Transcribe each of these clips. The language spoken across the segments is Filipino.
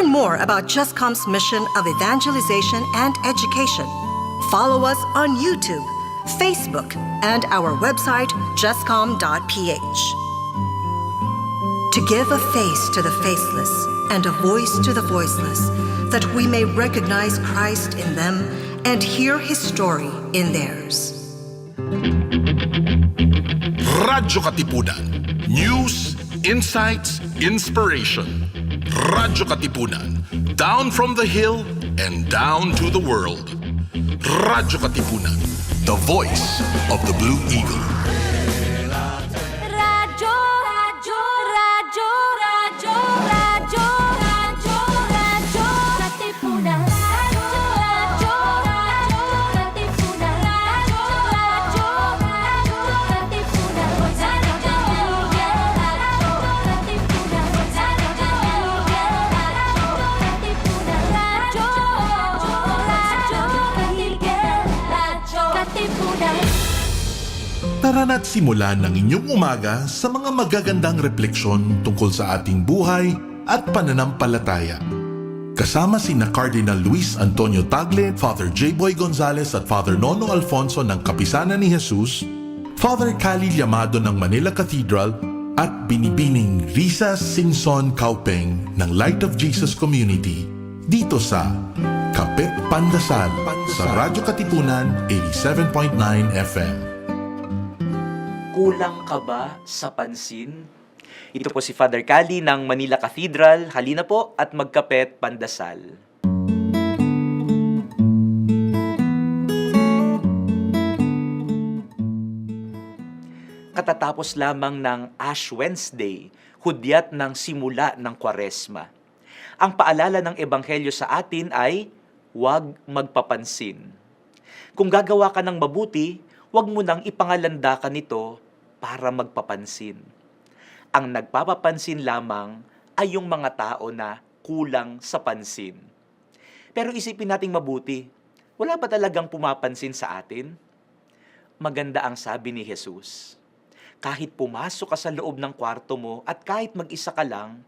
learn more about JustCom's mission of evangelization and education, follow us on YouTube, Facebook, and our website, justcom.ph. To give a face to the faceless and a voice to the voiceless, that we may recognize Christ in them and hear His story in theirs. Radyo Katipunan. News, insights, inspiration. Radyo Katipunan. Down from the hill and down to the world. Radyo Katipunan. The voice of the Blue Eagle. Radyo, radyo, radyo, radyo, radyo, radyo, radyo, Katipunan. Radyo, radyo, radyo, Katipunan. Radyo, radyo, radyo, Katipunan. Manzano, radyo, Katipunan. Manzano, radyo, Katipunan. Tara na't simulan ng inyong umaga sa mga magagandang refleksyon tungkol sa ating buhay at pananampalataya. Kasama sina Cardinal Luis Antonio Tagle, Father J. Boy Gonzales at Father Nono Alfonso ng Kapisanan ni Jesus, Father Cali Llamado ng Manila Cathedral at Binibining Risa Singson Kaupeng ng Light of Jesus Community dito sa Kapit Pandasal sa Radyo Katipunan 87.9 FM. Kulang ka ba sa pansin? Ito po si Father Cali ng Manila Cathedral. Halina po at magkapet pandasal. Katatapos lamang ng Ash Wednesday, hudyat ng simula ng Kwaresma. Ang paalala ng Ebanghelyo sa atin ay, huwag magpapansin. Kung gagawa ka ng mabuti, huwag mo nang ipangalandakan nito para magpapansin. Ang nagpapapansin lamang ay yung mga tao na kulang sa pansin. Pero isipin nating mabuti, wala ba talagang pumapansin sa atin? Maganda ang sabi ni Jesus. Kahit pumasok ka sa loob ng kwarto mo at kahit mag-isa ka lang,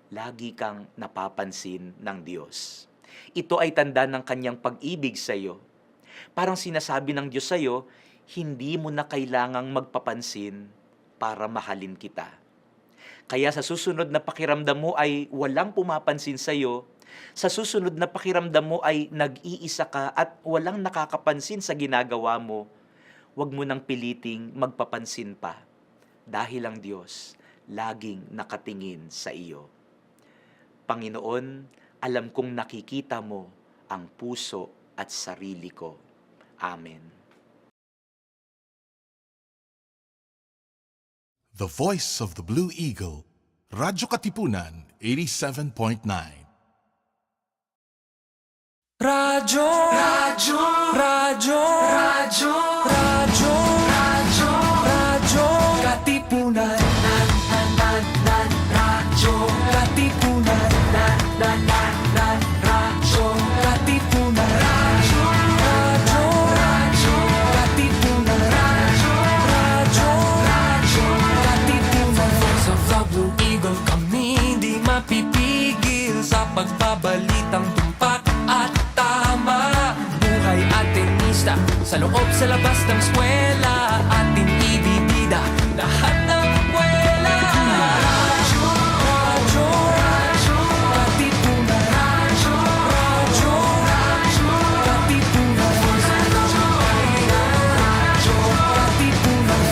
lagi kang napapansin ng Diyos. Ito ay tanda ng kanyang pag-ibig sa iyo. Parang sinasabi ng Diyos sa iyo, hindi mo na kailangang magpapansin para mahalin kita. Kaya sa susunod na pakiramdam mo ay walang pumapansin sa iyo, sa susunod na pakiramdam mo ay nag-iisa ka at walang nakakapansin sa ginagawa mo, huwag mo nang piliting magpapansin pa dahil ang Diyos laging nakatingin sa iyo. Panginoon, alam kong nakikita mo ang puso at sarili ko. Amen. The voice of the Blue Eagle. Radyo Katipunan 87.9. Radyo, radyo, radyo, radyo, radyo, radyo, radyo, Katipunan, radyo, Katipunan, radyo, Katipunan, radyo, radyo, radyo, Katipunan, radyo, Katipunan. Voice of the Blue Eagle, kami di mapipigil sa pagbabalitang tumpak at tama. Buhay at tenista, sa loob sa labas ng eskwela, ating ibibida lahat ng kwela. Radyo, radyo, radyo, Katipunan, radyo, radyo, radyo, Katipunan, radyo, Katipunan,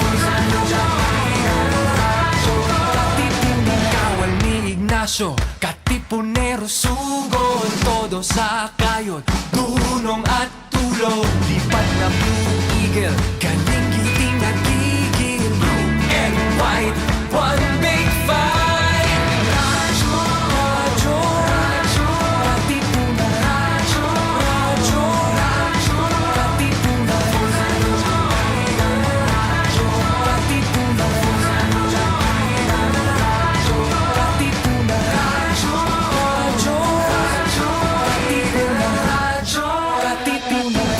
radyo, Katipunan. Kawal ni Ignacio, Katipunero, sugod, todo sa kayod, dunong at tulog, lipat na Blue Eagle, galing giting nagigil, blue and white, one big fight. Radyo, radyo, radyo, Katipunan, radyo, radyo, radyo, Katipunan, radyo, Katipunan, radyo, Katipunan, radyo, radyo, radyo, Katipunan, radyo, Katipunan.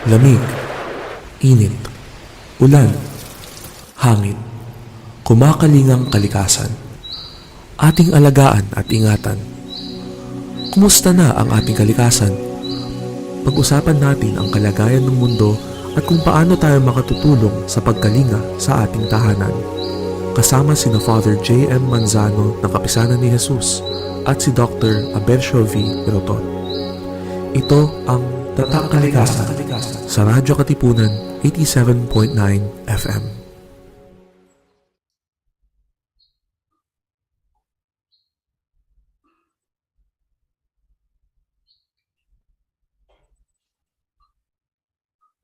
Lamig, init, Ulan, hangin, kumakalingang kalikasan. Ating alagaan at ingatan. Kumusta na ang ating kalikasan? Pag-usapan natin ang kalagayan ng mundo at kung paano tayo makatutulong sa pagkalinga sa ating tahanan. Kasama sina Father J.M. Manzano ng Kapisanan ni Jesus at si Dr. Abencio V. Rotor. Ito ang Tatakalikasan sa Radyo Katipunan 87.9 FM.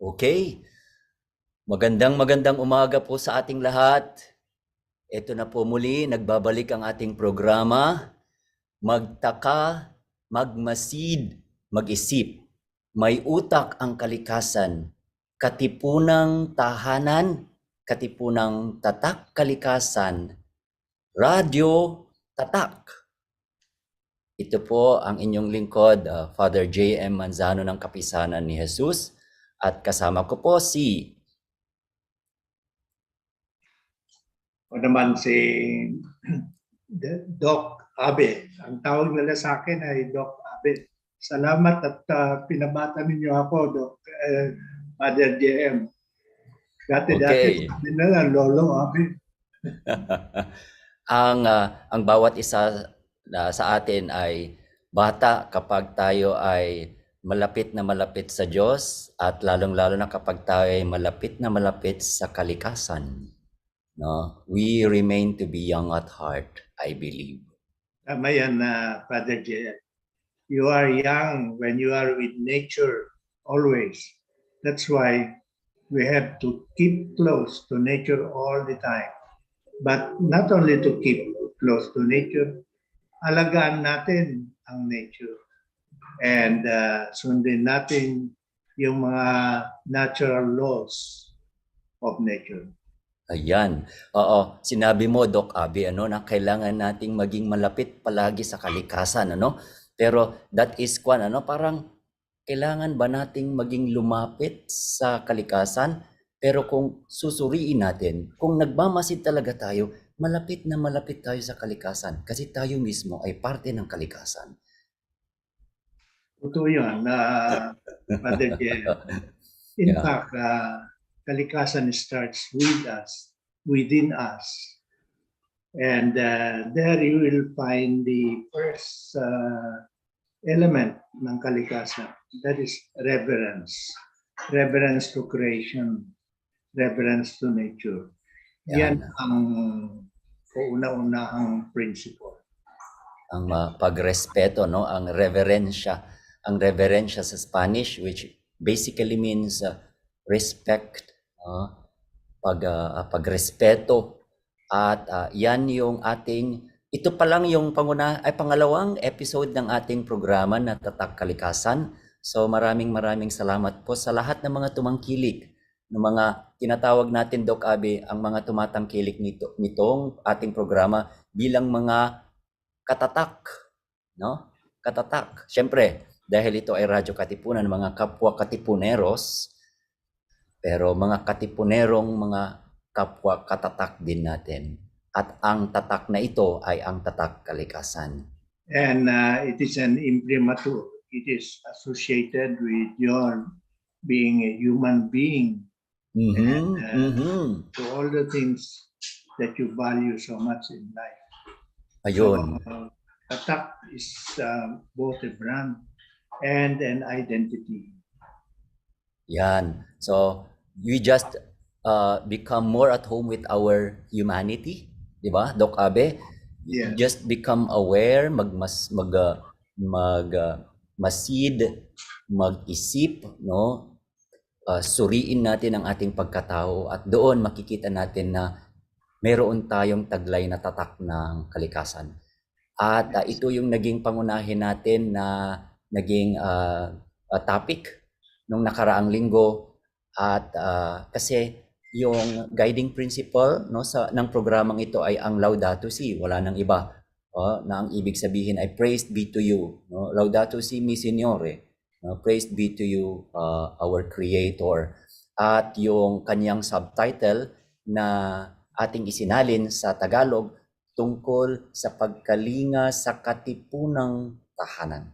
Okay, magandang umaga po sa ating lahat. Ito na po muli, nagbabalik ang ating programa. Magtaka, magmasid, mag-isip. May utak ang kalikasan. Katipunang tahanan, katipunang Tatakalikasan. Radyo, tatak. Ito po ang inyong lingkod, Father J.M. Manzano ng Kapisanan ni Jesus. At kasama ko po si O naman si Doc Abe. Ang tawag nila sa akin ay Doc Abe. Salamat at pinabata ninyo ako, Doc Father JM. Dati-dati sabi nila, Lolo Abe. ang bawat isa sa atin ay bata kapag tayo ay malapit na malapit sa Diyos at lalong-lalo na kapag tayo ay malapit na malapit sa kalikasan. No? We remain to be young at heart, I believe. Tama yan, Father JM. You are young when you are with nature always. That's why we have to keep close to nature all the time. But not only to keep close to nature, alagaan natin ang nature. And sundin natin yung mga natural laws of nature. Ayan. Oo, sinabi mo, Doc Abi, na kailangan nating maging malapit palagi sa kalikasan, Pero that is parang kailangan ba nating maging lumapit sa kalikasan? Pero kung susuriin natin, kung nagmamasid talaga tayo, malapit na malapit tayo sa kalikasan kasi tayo mismo ay parte ng kalikasan. Totoo yun, Father J. In Yeah. fact, kalikasan starts with us, within us. And there you will find the first element ng kalikasan. That is reverence. Reverence to creation. Reverence to nature. Yan ang kauna-unahang principle. Ang pagrespeto, ang reverensya. Ang reverensya sa Spanish, which basically means respect, pagrespeto. At yan yung ito pa lang yung pangalawang episode ng ating programa na Tatakalikasan. So maraming salamat po sa lahat ng mga tumangkilik, ng mga tinatawag natin, Doc Abe, ang mga tumatangkilik nitong ating programa bilang mga katatak, Katatak. Siyempre, dahil ito ay Radyo Katipunan, mga kapwa katipuneros, pero mga katipunerong mga kapwa katatak din natin. At ang tatak na ito ay ang Tatakalikasan. And it is an imprimatur. It is associated with your being a human being. To all the things that you value so much in life. Ayun. So, tatak is both a brand and an identity. Yan. So, we just become more at home with our humanity, di ba, Doc Abe? Yes. Just become aware, masid, mag-isip, suriin natin ang ating pagkatao at doon makikita natin na meron tayong taglay na tatak ng kalikasan. At ito yung naging pangunahin natin na naging topic nung nakaraang linggo at kasi yung guiding principle ng programang ito ay ang Laudato Si, wala nang iba. Na ang ibig sabihin ay praised be to you. Laudato Si mi Signore. Praised be to you, our Creator. at yung kanyang subtitle na ating isinalin sa Tagalog tungkol sa pagkalinga sa katipunang tahanan.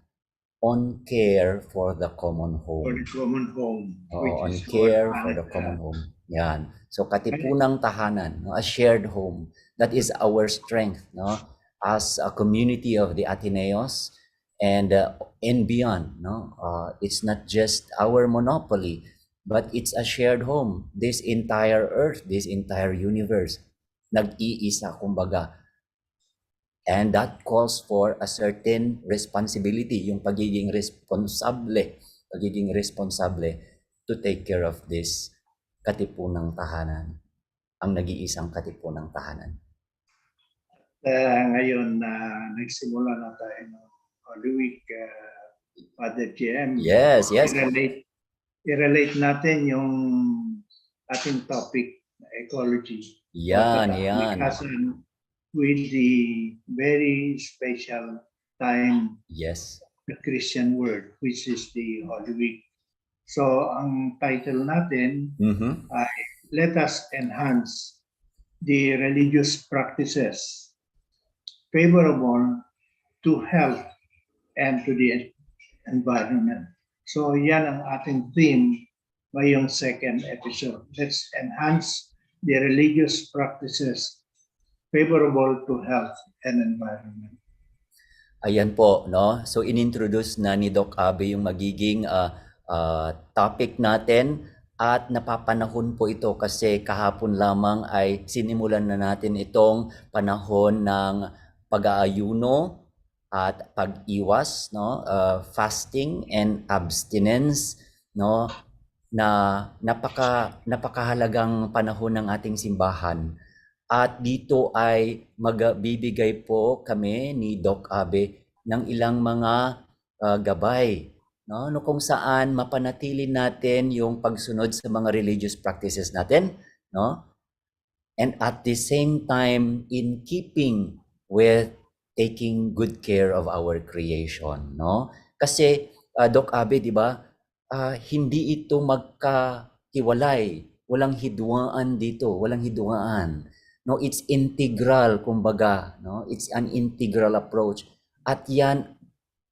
On care for the common For home. the common home, Oo, on which is care our for the planet common Earth. home. Yan. So katipunang tahanan, no? A shared home. That is our strength, no? As a community of the Ateneos and beyond, no? It's not just our monopoly, but it's a shared home. This entire earth, this entire universe, nag-iisa kumbaga. And that calls for a certain responsibility, yung pagiging responsable to take care of this katipunang tahanan, ang nag-iisang katipunang tahanan. Ngayon na nagsimula na tayo ng Holy Week, Father GM, Yes. i-relate natin yung ating topic na ecology. Yan. Tatakalikasan with the very special time, Yes. the Christian word, which is the Holy Week. So, ang title natin ay Let Us Enhance the Religious Practices Favorable to Health and to the Environment. So, yan ang ating theme ngayong second episode. Let's enhance the religious practices favorable to health and environment. Ayan po, no? So inintroduce na ni Doc Abe yung magiging topic natin at napapanahon po ito kasi kahapon lamang ay sinimulan na natin itong panahon ng pag-aayuno at pag-iwas, no? Fasting and abstinence, no? Na napakahalagang panahon ng ating simbahan. At dito ay magbibigay po kami ni Doc Abe ng ilang mga gabay, no? Kung saan mapanatili natin yung pagsunod sa mga religious practices natin, no? And at the same time in keeping with taking good care of our creation, no? Kasi Doc Abe, di ba? Hindi ito magkahiwalay. Walang hidwaan dito, walang hidwaan. No, it's integral, kumbaga, no? It's an integral approach. At yan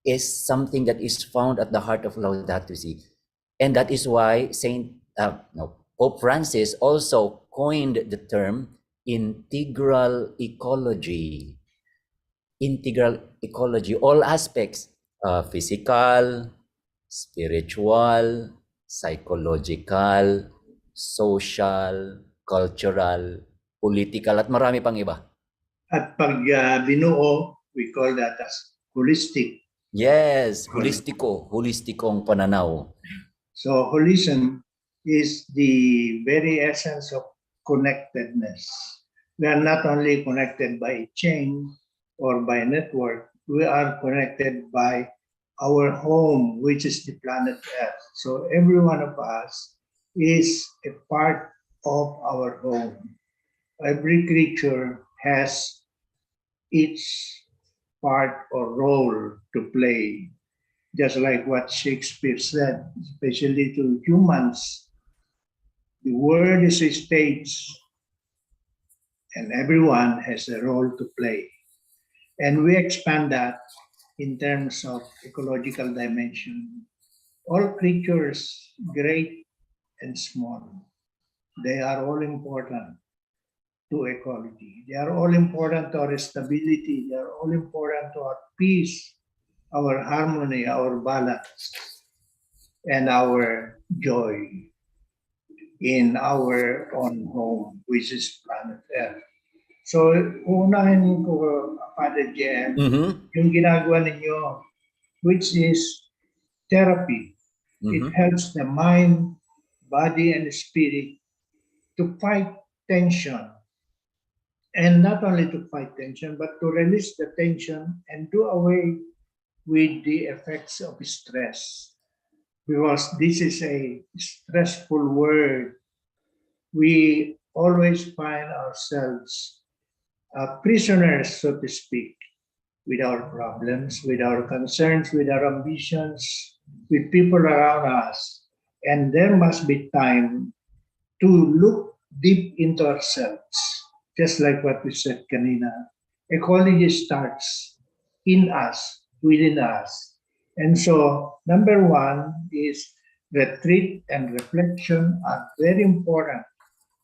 is something that is found at the heart of Laudato Si. And that is why Pope Francis also coined the term integral ecology. Integral ecology, all aspects, physical, spiritual, psychological, social, cultural, political, at marami pang iba. At pag binuo, we call that as holistic. Yes, holistikong pananaw. So holism is the very essence of connectedness. We are not only connected by a chain or by a network, we are connected by our home, which is the planet Earth. So every one of us is a part of our home. Every creature has its part or role to play, just like what Shakespeare said, especially to humans. The world is a stage, and everyone has a role to play. And we expand that in terms of ecological dimension. All creatures, great and small, they are all important to ecology. They are all important to our stability. They are all important to our peace, our harmony, our balance, and our joy in our own home, which is planet Earth. So, unahin ko, Father Jem, yung ginagawa ninyo, which is therapy. It helps the mind, body, and spirit to fight tension. And not only to fight tension, but to release the tension and do away with the effects of stress. Because this is a stressful world. We always find ourselves prisoners, so to speak, with our problems, with our concerns, with our ambitions, with people around us. And there must be time to look deep into ourselves, just like what we said kanina. Ecology starts in us, within us. And so, number one is retreat and reflection are very important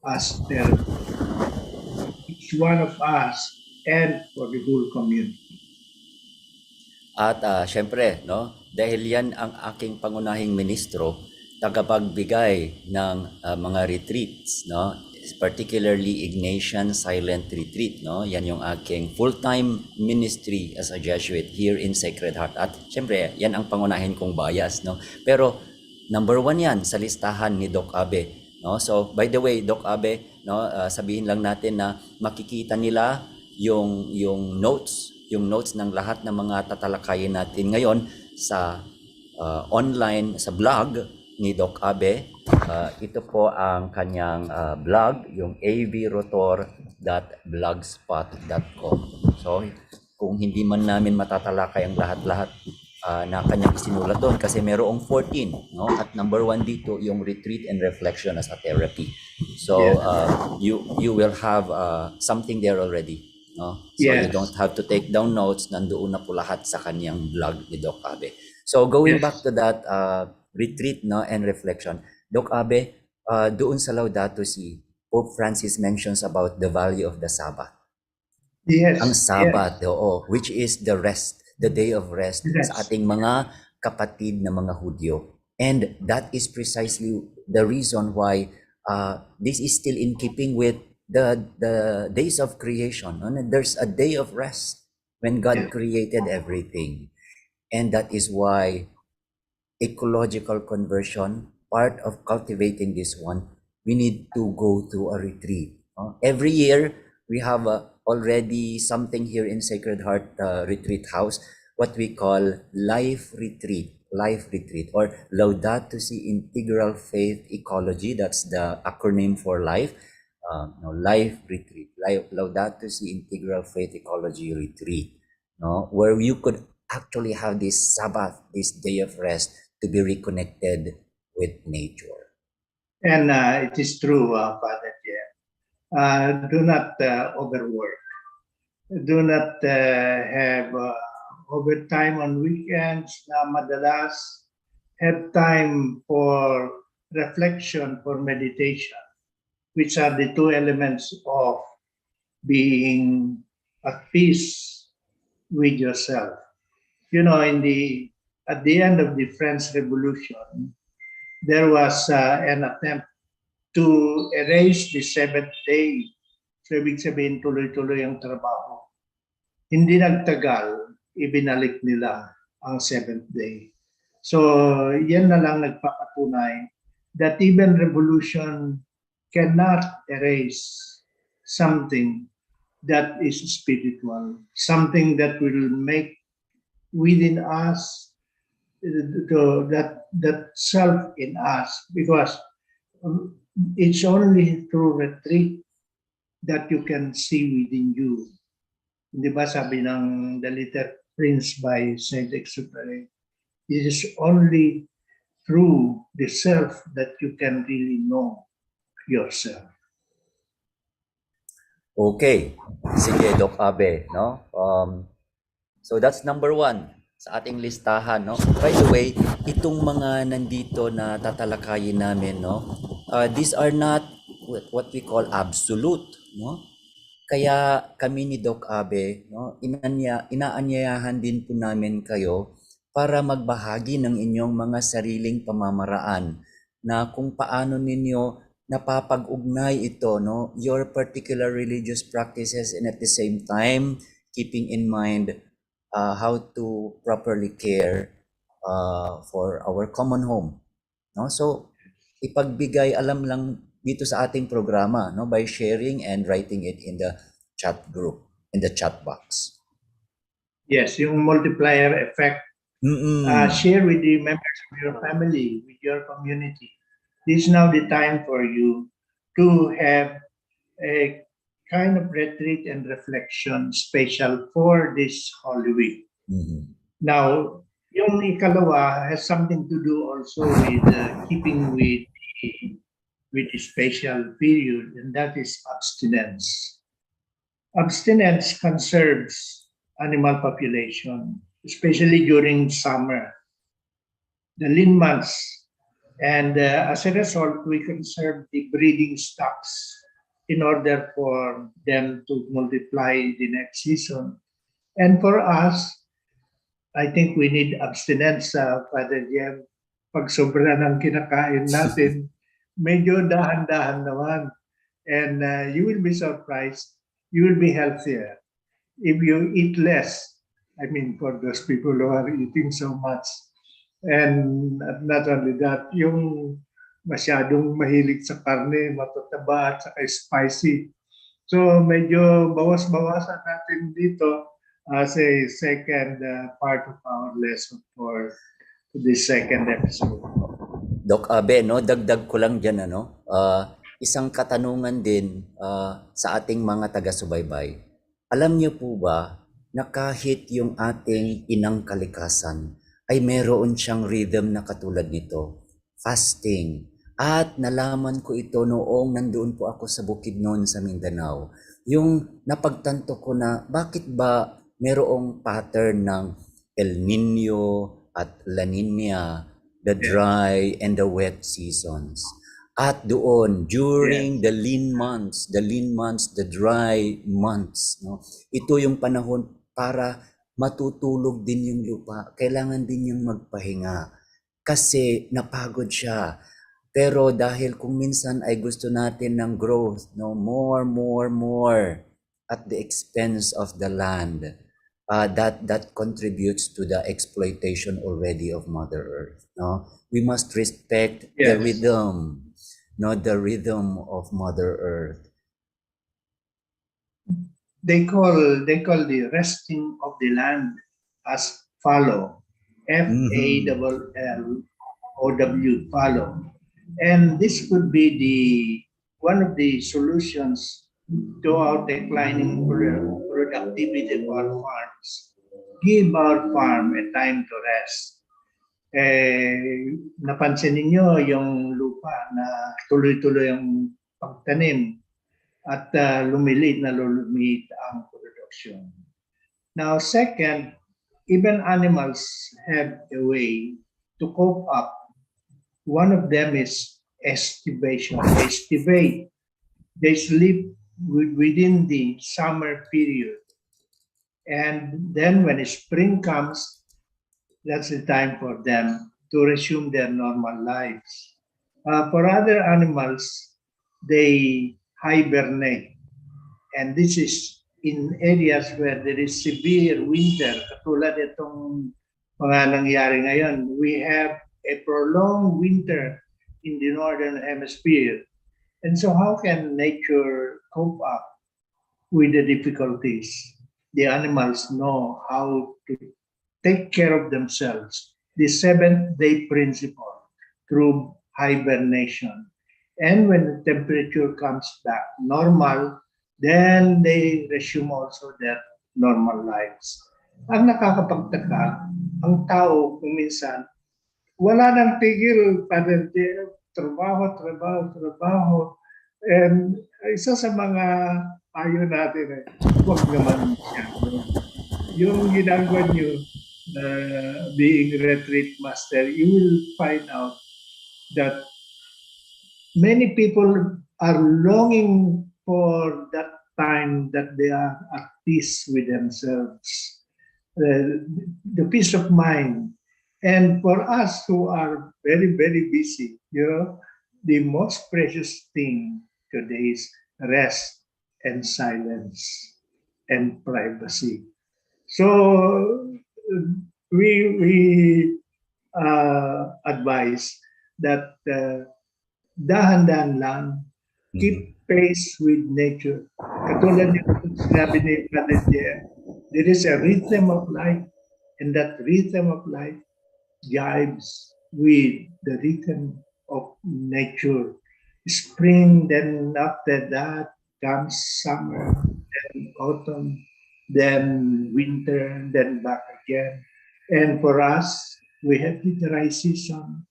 as therapy, each one of us and for the whole community. At syempre, no, dahil yan ang aking pangunahing ministro, tagapagbigay ng mga retreats, no, particularly Ignatian Silent Retreat, no, yan yung aking full-time ministry as a Jesuit here in Sacred Heart. At syempre, yan ang pangunahin kong bias, no. Pero number 1 yan sa listahan ni Doc Abe, no. So by the way, Doc Abe, no, sabihin lang natin na makikita nila yung notes ng lahat ng mga tatalakayin natin ngayon sa online, sa blog ni Doc Abe. Ito po ang kanyang blog, yung avrotor.blogspot.com. So, kung hindi man namin matatalakay ang lahat-lahat na kanyang isinulat doon kasi merong 14, no? At number 1 dito yung retreat and reflection as a therapy. So, you will have something there already. No? So you don't have to take down notes, nandoon na po lahat sa kanyang blog ni Doc Abe. So going back to that retreat, no, and reflection, Doc Abe, doon sa Laudato Si, Pope Francis mentions about the value of the Sabbath. Yes. Ang Sabbath, oo, which is the rest, the day of rest sa ating mga kapatid na mga Hudyo. And that is precisely the reason why this is still in keeping with the days of creation. There's a day of rest when God created everything. And that is why ecological conversion, part of cultivating this one, we need to go to a retreat. Every year, we have already something here in Sacred Heart Retreat House, what we call life retreat, or Laudato Si Integral Faith Ecology. That's the acronym for life. Life retreat, Laudato Si Integral Faith Ecology Retreat, no, where you could actually have this Sabbath, this day of rest, to be reconnected with nature. And it is true, Father Jeff. Do not overwork. Do not have overtime on weekends na madalas. Have time for reflection, for meditation, which are the two elements of being at peace with yourself. You know, at the end of the French Revolution, there was an attempt to erase the seventh day. So, ibig sabihin, tuloy-tuloy ang trabaho. Hindi nagtagal, ibinalik nila ang seventh day. So, yan na lang nagpapatunay that even revolution cannot erase something that is spiritual, something that will make within us that self in us, because it's only through retreat that you can see within you. Di ba sabi ng The Little Prince by Saint-Exupéry, it is only through the self that you can really know yourself. Okay. Sige, Doc Abe, no? So that's number 1 sa ating listahan, no? By the way, itong mga nandito na tatalakayin namin, no? These are not what we call absolute, no? Kaya kami ni Doc Abe, no, inaanyayahan din po namin kayo para magbahagi ng inyong mga sariling pamamaraan na kung paano ninyo napapag-ugnay ito, no, your particular religious practices, and at the same time keeping in mind how to properly care for our common home, no? So ipagbigay alam lang dito sa ating programa, no, by sharing and writing it in the chat group, in the chat box. Yes, yung multiplier effect. Share with the members of your family, with your community. This is now the time for you to have a kind of retreat and reflection special for this Holy Week. Now, yung ikalawa has something to do also with keeping with with a special period, and that is abstinence. Abstinence conserves animal population, especially during summer, the lean months, and as a result, we conserve the breeding stocks in order for them to multiply the next season. And for us, I think we need abstinence, Father Jem. Pag sobra ng kinakain natin, medyo dahan-dahan naman. And you will be surprised, you will be healthier. If you eat less, I mean, for those people who are eating so much. And not only that, yung masyadong mahilig sa karne, matataba at saka spicy. So medyo bawas-bawasan natin dito as a second part of our lesson for this second episode. Doc Abe, no, dagdag ko lang dyan, isang katanungan din sa ating mga taga-subaybay. Alam niyo po ba na kahit yung ating inang kalikasan ay meron siyang rhythm na katulad nito, fasting. At nalaman ko ito noong nandoon po ako sa Bukidnon sa Mindanao. Yung napagtanto ko na bakit ba merong pattern ng El Nino at La Nina, the dry and the wet seasons. At doon, during the lean months, the dry months, no? Ito yung panahon para matutulog din yung lupa. Kailangan din yung magpahinga kasi napagod siya. Pero dahil kung minsan ay gusto natin ng growth, no, more at the expense of the land, that contributes to the exploitation already of Mother Earth. No, we must respect the rhythm, the rhythm of Mother Earth. They call the resting of the land as fallow, FALLOW, fallow. And this could be one of the solutions to our declining productivity of our farms. Give our farm a time to rest. Napansin ninyo yung lupa na tuloy-tuloy ang pagtanim at lumilit ang production. Now, second, even animals have a way to cope up. One of them is estivation. Estivate. They sleep within the summer period. And then when spring comes, that's the time for them to resume their normal lives. For other animals, they hibernate. And this is in areas where there is severe winter. Katulad itong mga nangyari ngayon. We have a prolonged winter in the northern hemisphere. And so how can nature cope up with the difficulties? The animals know how to take care of themselves. The seventh-day principle through hibernation. And when the temperature comes back normal, then they resume also their normal lives. Ang nakakapagtaka, ang tao kung minsan, wala nang tigil, trabaho. And isa sa mga payo natin huwag naman siya. Yung ginagawa nyo, being retreat master, you will find out that many people are longing for that time that they are at peace with themselves, the peace of mind. And for us who are very, very busy, the most precious thing today is rest and silence and privacy. So we advise that dahan-dahan lang, keep pace with nature. Katulad yung sinabi ni Brother Jer, there is a rhythm of life, and that rhythm of life jives with the rhythm of nature. Spring, then after that comes summer, then autumn, then winter, then back again. And for us, we have the dry season,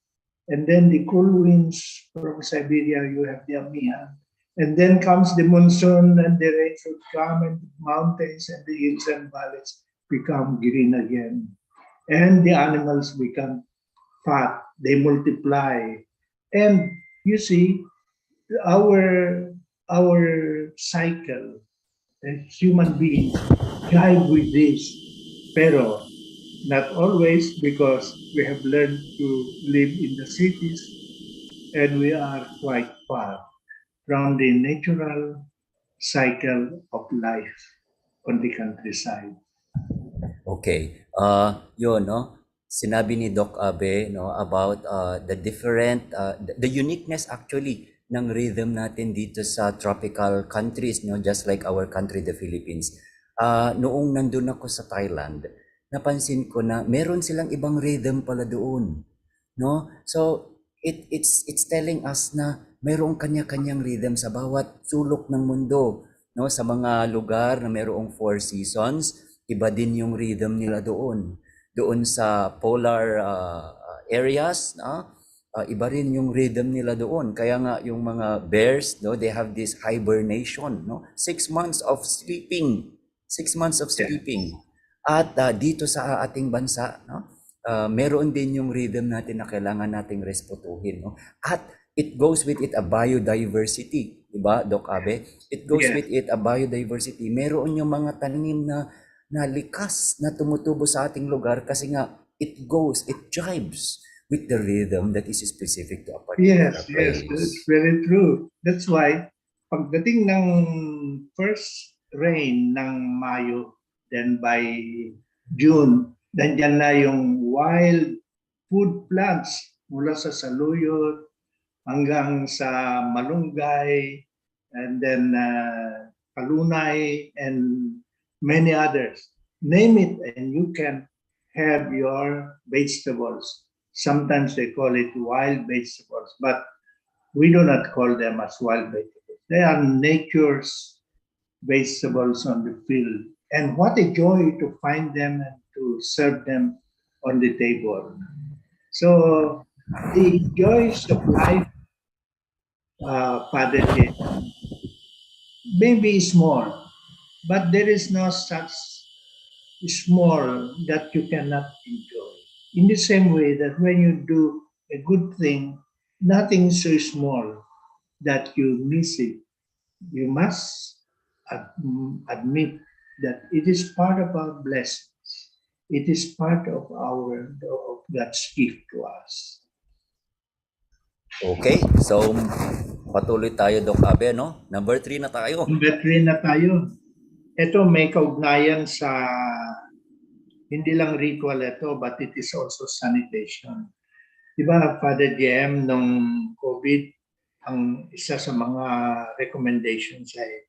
And then the cool winds from Siberia, you have the Amihan. And then comes the monsoon and the rains would come and the mountains and the hills and valleys become green again. And the animals become fat, they multiply. And you see, our cycle as human beings jive with this, pero not always because we have learned to live in the cities and we are quite far from the natural cycle of life on the countryside. Okay. Yun, no? Sinabi ni Doc Abe, no, about the different, the uniqueness actually ng rhythm natin dito sa tropical countries, no, just like our country, the Philippines. Noong nandun ako sa Thailand, napansin ko na meron silang ibang rhythm pala doon, no? So it's telling us na mayroong kanya-kanyang rhythm sa bawat sulok ng mundo, no? Sa mga lugar na mayroong 4 seasons, iba din yung rhythm nila doon. Doon sa polar areas, iba rin yung rhythm nila doon. Kaya nga yung mga bears, no, they have this hibernation, no? 6 months of sleeping. 6 months of sleeping. At dito sa ating bansa, no, meron din yung rhythm natin na kailangan nating respetuhin, no? At it goes with it a biodiversity, di ba, Doc Abe? It goes with it a biodiversity. Meron yung mga tanim na likas na tumutubo sa ating lugar kasi nga it jives with the rhythm that is specific to a particular place. That's very true. That's why pagdating ng first rain ng Mayo, then by June, nandyan na yung wild food plants mula sa saluyot hanggang sa malunggay, and then kalunay, and many others. Name it and you can have your vegetables. Sometimes they call it wild vegetables, but we do not call them as wild vegetables. They are nature's vegetables on the field. And what a joy to find them and to serve them on the table. So the joys of life, Father J, may be small, but there is no such small that you cannot enjoy. In the same way that when you do a good thing, nothing so small that you miss it. You must admit that it is part of our blessings. It is part of God's gift to us. Okay, so patuloy tayo, Doc Abe, no? Number 3 na tayo. Number 3 na tayo. Ito may kaugnayan sa, hindi lang ritual ito, but it is also sanitation. Diba, Father JM, nung COVID, ang isa sa mga recommendations ay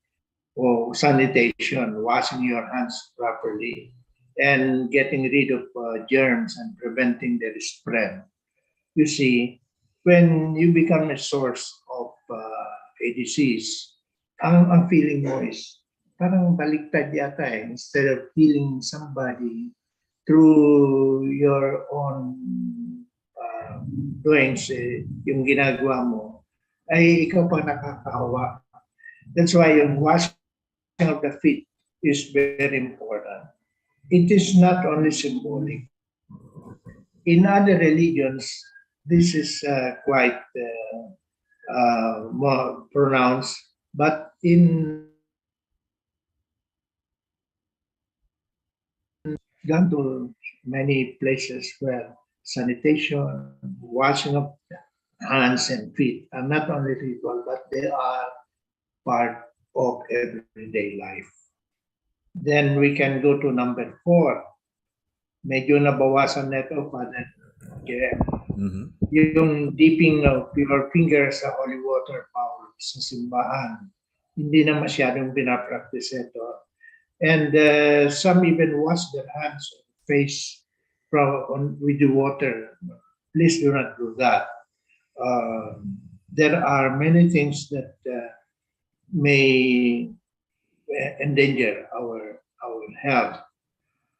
sanitation, washing your hands properly, and getting rid of germs and preventing their spread. You see, when you become a source of a disease, ang feeling mo is parang baliktad yata eh. Instead of healing somebody through your own doings, yung ginagawa mo, ay ikaw pa nakakahawa. That's why yung washing of the feet is very important. It is not only symbolic. In other religions, this is quite more pronounced, but in gone to many places where sanitation, washing of hands and feet are not only ritual, but they are part of everyday life. Then we can go to number 4. Medyo nabawasan na ito, Father. Yung dipping of your fingers sa holy water bowl sa simbahan. Hindi na masyadong pinapractice ito. And some even wash their hands and face with the water. Please do not do that. There are many things that may endanger our health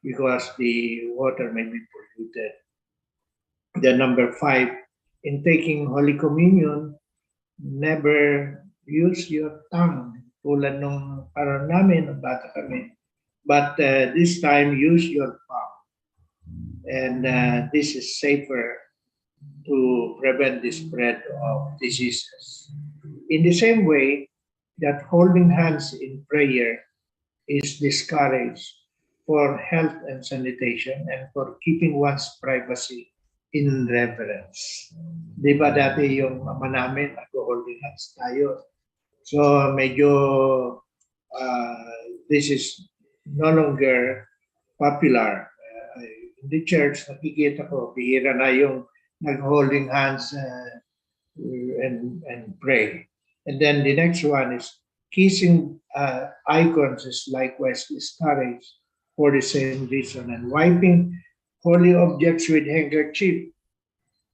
because the water may be polluted. The number 5 in taking Holy Communion, never use your tongue. Tulad nung parang namin, nung bata kami. But this time, use your palm. And this is safer to prevent the spread of diseases. In the same way that holding hands in prayer is discouraged for health and sanitation and for keeping one's privacy in reverence. Di ba dati yung mama namin, nag-holding hands tayo. So medyo this is no longer popular. In the church, nakikita ko, bihira na yung nag-holding hands and pray. And then the next one is kissing icons is likewise discouraged for the same reason. And wiping holy objects with handkerchief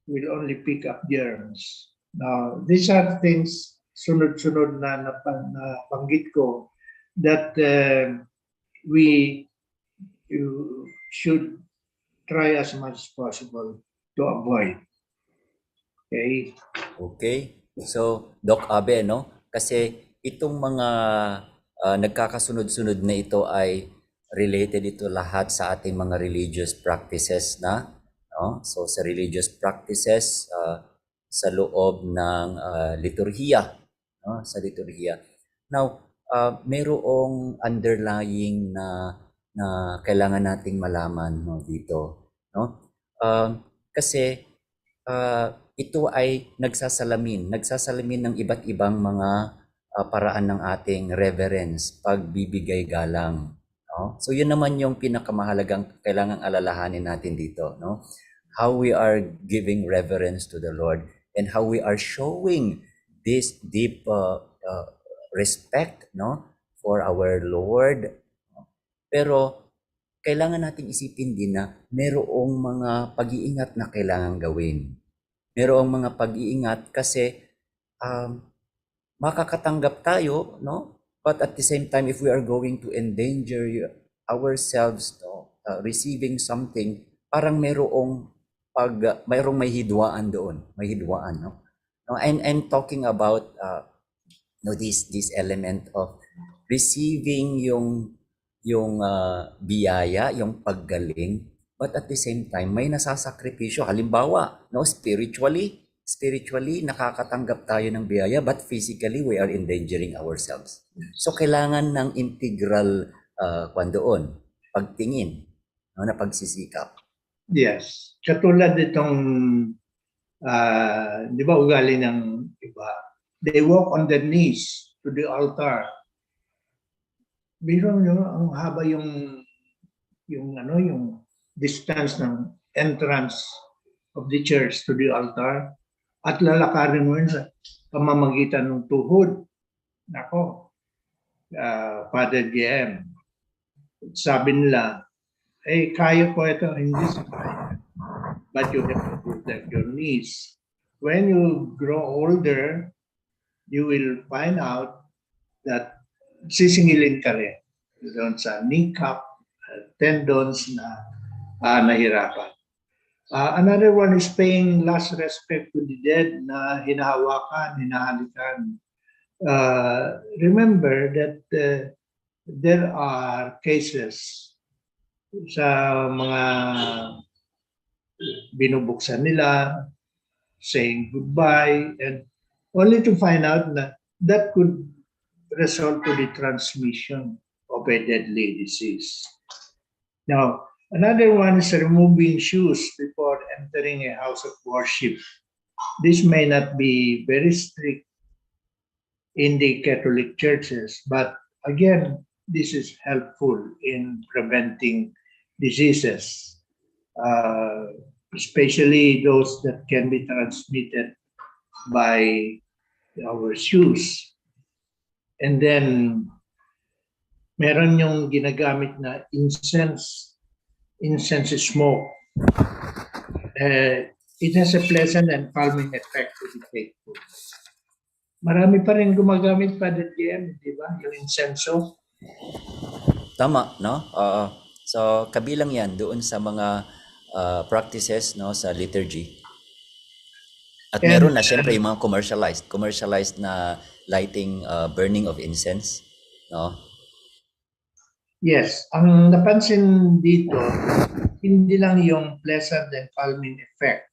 will only pick up germs. Now, these are things sunod-sunod na nabanggit ko that we should try as much as possible to avoid. Okay? Okay. So, Doc Abe, no? Kasi itong mga nagkakasunod-sunod na ito ay related ito lahat sa ating mga religious practices na, no? So, sa religious practices, sa loob ng liturhiya, no? Sa liturhiya. Now, mayroong underlying na kailangan nating malaman, no, dito, no? Kasi ito ay nagsasalamin ng iba't ibang mga paraan ng ating reverence, pagbibigay galang, no? So yun naman yung pinakamahalagang kailangang alalahanin natin dito, no? How we are giving reverence to the Lord and how we are showing this deep respect, no, for our Lord. Pero kailangan nating isipin din na mayroong mga pag-iingat na kailangan gawin. Mayroong mga pag-iingat kasi makakatanggap tayo, no? But at the same time, if we are going to endanger ourselves, no, receiving something, parang mayroong may hidwaan doon, may hidwaan, no? No, and talking about no, this element of receiving yung biyaya, yung paggaling, but at the same time may nasasakripisyo. Halimbawa, no, spiritually nakakatanggap tayo ng biyaya, but physically we are endangering ourselves. So kailangan ng integral doon, pagtingin, no, na pagsisikap. Yes. Katulad itong, di ba ugali ng iba, they walk on their knees to the altar. Biro nyo, ang haba yung distance ng entrance of the church to the altar at lalakarin mo yun sa pamamagitan ng tuhod. Nako, Father GM, sabi nila, kaya ko ito, hindi sa kaya. But you have to protect your knees. When you grow older, you will find out that sisingilin ka rin doon sa kneecap, tendons na nahirapan. Another one is paying last respect to the dead na hinahawakan, hinahalikan. Remember that there are cases sa mga binubuksan nila, saying goodbye, and only to find out that could result to the transmission of a deadly disease. Now, another one is removing shoes before entering a house of worship. This may not be very strict in the Catholic churches, but again, this is helpful in preventing diseases, especially those that can be transmitted by our shoes. And then, meron yung ginagamit na incense smoke. It has a pleasant and calming effect to the faithful. Marami pa rin gumagamit pa din yan, di ba? Yung insenso. Tama, no? So kabilang yan doon sa mga practices, no, sa liturgy. At And meron na syempre yung mga commercialized na lighting, burning of incense, no? yes, ang napansin dito, hindi lang yung pleasant and calming effect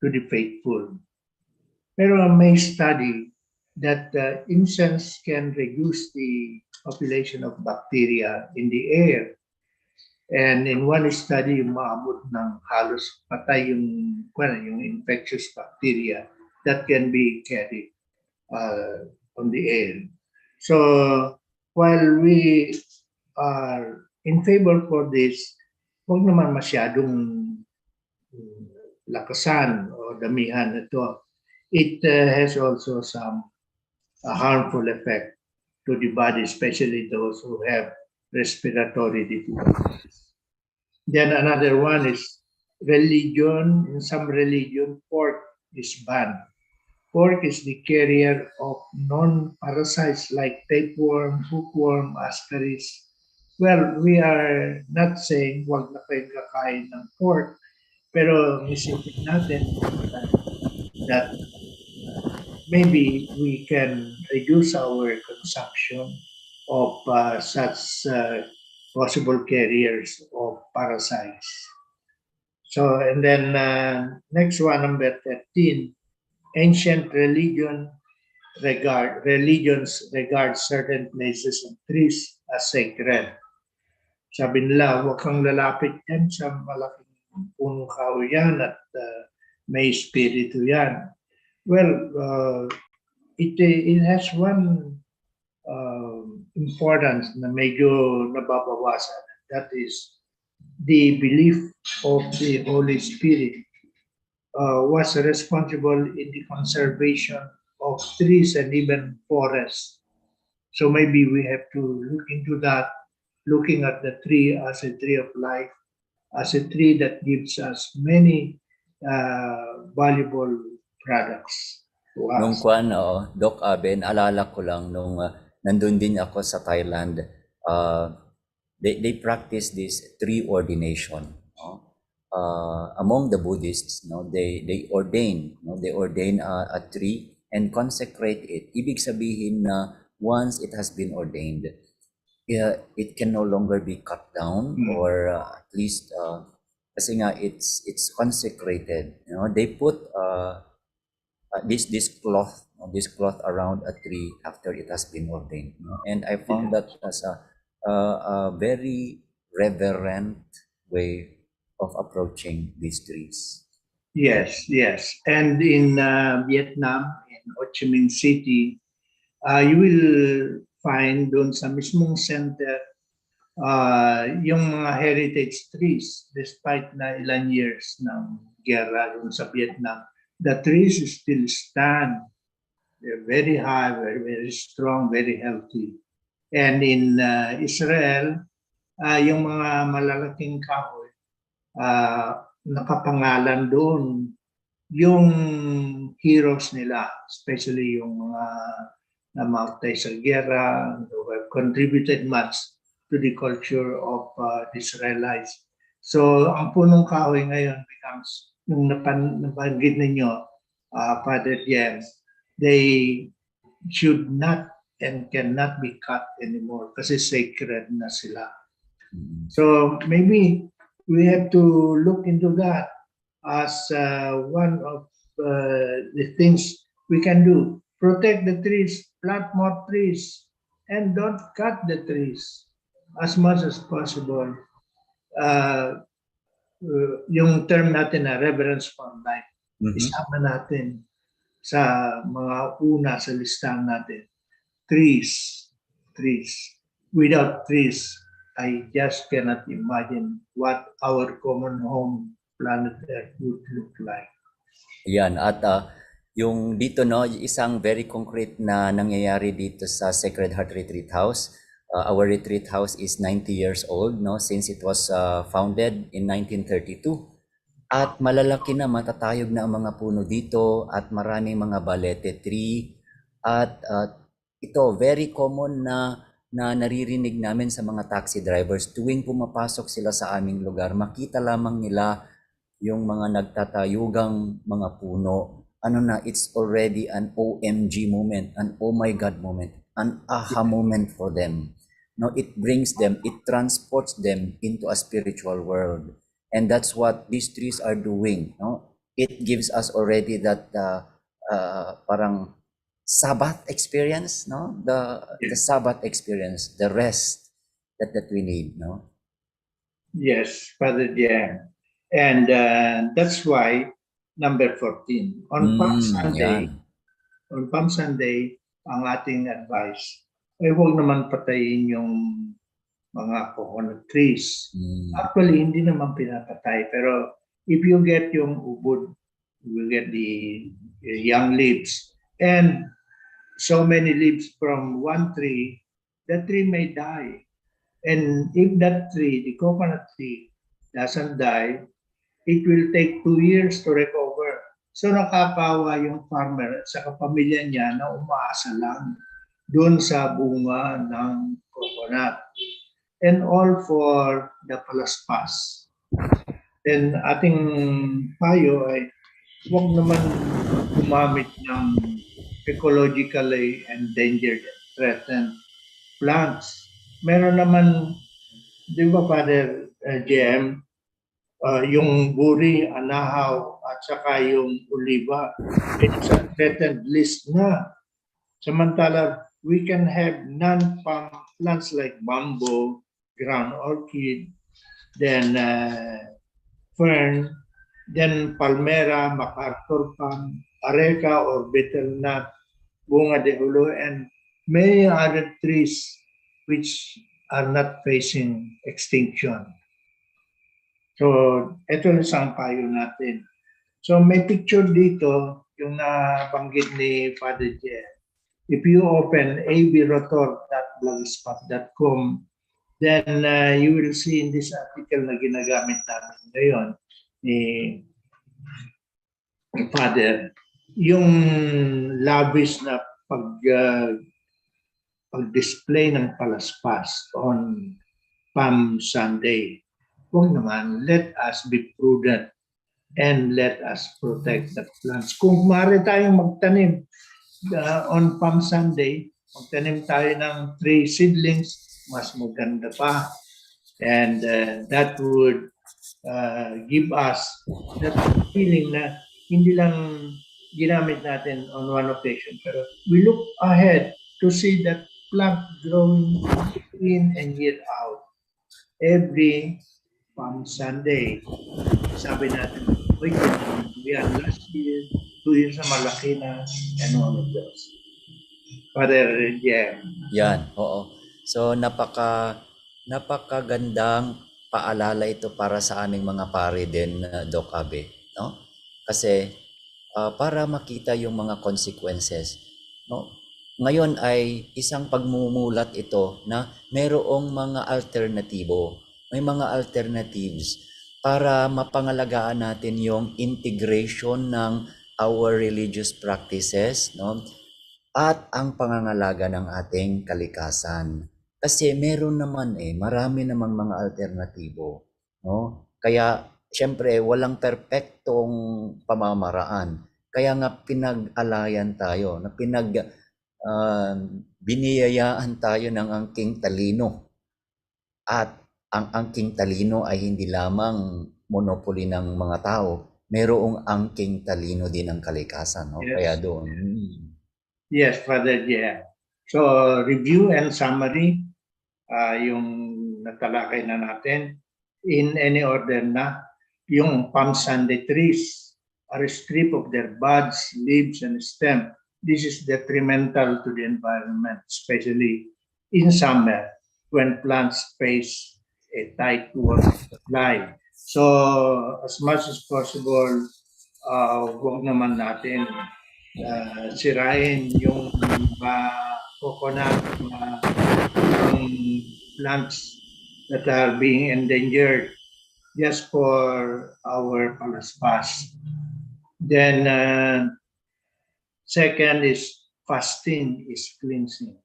to the faithful. Pero may study that incense can reduce the population of bacteria in the air. And in one study, yung maabot ng halos patay yung infectious bacteria that can be carried on the air. So while we are in favor for this, huwag naman masyadong lakasan o damihan ito. It has also some harmful effect to the body, especially those who have respiratory difficulties. Then another one is religion. In some religion, pork is banned. Pork is the carrier of non-parasites like tapeworm, hookworm, ascaris. Well, we are not saying huwag na kayo kakain ng pork, pero isipin natin that maybe we can reduce our consumption of such possible carriers of parasites. So, and then next one, number 13, ancient religions regard certain places and trees as sacred. Sabi nila, huwag kang lalapit yan sa malaking punong kahoy yan at may espiritu yan. Well, it has one importance na medyo nababawasan. That is the belief of the Holy Spirit was responsible in the conservation of trees and even forests. So maybe we have to look into that, looking at the tree as a tree of life, as a tree that gives us many valuable products to Nung us. Doc Aben, alala ko lang nung nandun din ako sa Thailand, they practice this tree ordination. Among the Buddhists, they ordain a tree and consecrate it. Ibig sabihin na once it has been ordained, it can no longer be cut down or at least kasi nga it's consecrated. They put this cloth around a tree after it has been ordained. And I found that as a very reverent way of approaching these trees. Yes, yes. And in Vietnam, in Ho Chi Minh City, you will find doon sa mismong center yung mga heritage trees. Despite na ilan years ng gera doon sa Vietnam, the trees still stand. They're very high, very, very strong, very healthy. And in Israel, yung mga malalaking kahoy, nakapangalan doon yung heroes nila, especially yung mga namatay sa gera, who have contributed much to the culture of the Israelites. So, ang punong kahoy ngayon becomes, yung nabanggit ninyo, Father James, they should not and cannot be cut anymore kasi sacred na sila. So, maybe we have to look into that as one of the things we can do. Protect the trees, plant more trees, and don't cut the trees as much as possible. Yung term natin na reverence for life, isama natin sa mga una sa listahan natin. Trees. Without trees, I just cannot imagine what our common home planet Earth would look like. Yan, at yung dito isang very concrete na nangyayari dito sa Sacred Heart Retreat House. Our retreat house is 90 years old since it was founded in 1932. At malalaki na, matatayog na ang mga puno dito at maraming mga balete tree. At ito, very common na naririnig namin sa mga taxi drivers tuwing pumapasok sila sa aming lugar, makita lamang nila yung mga nagtatayugang mga puno it's already an OMG moment, an oh my God moment, an aha moment for them. No, it brings them, it transports them into a spiritual world. And that's what these trees are doing. No, it gives us already that parang Sabbath experience, no, the Sabbath experience, the rest that we need, no. Yes, Father Jan. And that's why number 14. Yan. On Palm Sunday, ang ating advice ay huwag naman patayin yung mga coconut trees. Actually, hindi naman pinapatay. Pero if you get yung ubod, you will get the young leaves. And so many leaves from one tree, the tree may die. And if that tree, the coconut tree, doesn't die, it will take 2 years to recover. So nakakawa yung farmer at sa kapamilya niya na umaasa lang doon sa bunga ng coconut. And all for the palaspas. Then ating payo ay huwag naman gumamit ng ecologically endangered and threatened plants. Meron naman, di ba Father JM, yung buri, anahaw, at saka yung oliva, it's a threatened list na. Samantala, we can have non-palm plants like bamboo, ground orchid, then fern, then palmera, MacArthur palm, areca or betelnut, bunga de hulo, and many other trees which are not facing extinction. So, ito yung isang payo natin. So, may picture dito, yung nabanggit ni Father Jer. If you open abrotor.blogspot.com, then you will see in this article na ginagamit namin ngayon ni Father, yung lavish na pag-display ng palaspas on Palm Sunday. Huwag naman, let us be prudent and let us protect the plants. Kung maaari tayong magtanim on Palm Sunday, magtanim tayo ng 3 seedlings, mas maganda pa. And that would give us that feeling na hindi lang ginamit natin on one occasion, pero we look ahead to see that plant growing in and year out. Every Palm Sunday, sabi natin, wait, we had last year, 2 years na malaki na, and all of those. Father, yeah. Yan, oo. So napakagandang paalala ito para sa aming mga pare din, Doc Abe, no? Kasi para makita yung mga consequences, no? Ngayon ay isang pagmumulat ito na merong mga alternatibo, may mga alternatives para mapangalagaan natin yung integration ng our religious practices, no? At ang pangangalaga ng ating kalikasan. Kasi meron naman marami namang mga alternatibo, no? Kaya syempre walang perpektong pamamaraan. Kaya nga pinag-alayan tayo, na biniyayaan tayo ng angking talino. At ang angking talino ay hindi lamang monopoly ng mga tao, merong angking talino din ng kalikasan, no? Yes. Kaya doon. Yes, Father, yeah. So, review and summary, yung natalakay na natin, in any order na, yung Palm Sunday trees are stripped of their buds, leaves, and stem. This is detrimental to the environment, especially in summer when plants face a tight water supply. So, as much as possible, huwag naman natin sirain yung coconut, plants that are being endangered just for our palaspas. Then, second is fasting is cleansing.